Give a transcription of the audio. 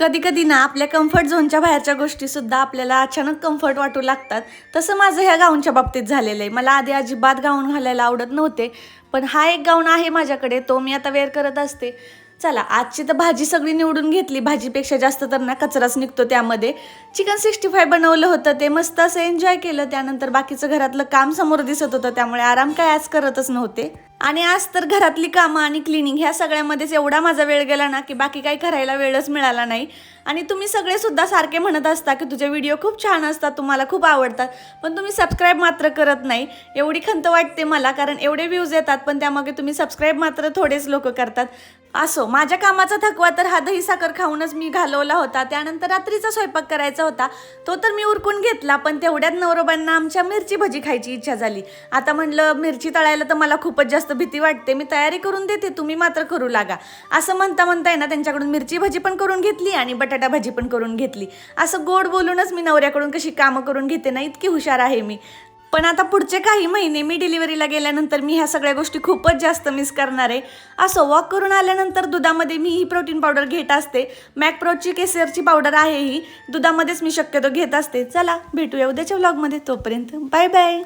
कधी कधी ना आपल्या कम्फर्ट झोनच्या बाहेरच्या गोष्टी सुद्धा आपल्याला अचानक कम्फर्ट वाटू लागतात. तसं माझं ह्या गाऊनच्या बाबतीत झालेलं आहे. मला आधी अजिबात गाऊन घालायला आवडत नव्हते, पण हा एक गाऊन आहे माझ्याकडे, तो मी आता वेअर करत असते. चला, आजची तर भाजी सगळी निवडून घेतली. भाजीपेक्षा जास्त तर ना कचराच निघतो त्यामध्ये. चिकन 65 बनवलं होतं, ते मस्त असं एन्जॉय केलं. त्यानंतर बाकीचं घरातलं काम समोर दिसत होतं, त्यामुळे आराम काय आज करतच नव्हते. आणि आज तर घरातली कामं आणि क्लिनिंग ह्या सगळ्यामध्येच एवढा माझा वेळ गेला ना की बाकी काही करायला वेळच मिळाला नाही. आणि तुम्ही सगळे सुद्धा सारखे म्हणत असता की तुझे व्हिडिओ खूप छान असतात, तुम्हाला खूप आवडतात, पण तुम्ही सबस्क्राईब मात्र करत नाही. एवढी खंत वाटते मला, कारण एवढे व्ह्यूज येतात पण त्यामागे तुम्ही सबस्क्राईब मात्र थोडेच लोक करतात. असो, माझ्या कामाचा थकवा तर हा दही साखर खाऊनच मी घालवला होता. त्यानंतर रात्रीचा स्वयंपाक करायचा होता, तो तर मी उरकून घेतला. पण तेवढ्यात नवरोबांना आमच्या मिरची भजी खायची इच्छा झाली. आता म्हणलं, मिरची तळायला तर मला खूपच जास्त भीती वाटते, मी तयारी करून देते, तुम्ही मात्र करू लागा. असं म्हणता म्हणता ना त्यांच्याकडून मिरची भजी पण करून घेतली आणि बटाटा भाजी पण करून घेतली. असं गोड बोलूनच मी नवऱ्याकडून कशी कामं करून घेते ना, इतकी हुशार आहे मी. पण आता पुढचे काही महिने मी डिलिव्हरीला गेल्यानंतर मी ह्या सगळ्या गोष्टी खूपच जास्त मिस करणार आहे. असं वॉक करून आल्यानंतर दुधामध्ये मी ही प्रोटीन पावडर घेत असते. मॅकप्रोची केसरची पावडर आहे, ही दुधामध्येच मी शक्यतो घेत असते. चला, भेटूया उद्याच्या व्लॉगमध्ये. तोपर्यंत बाय बाय.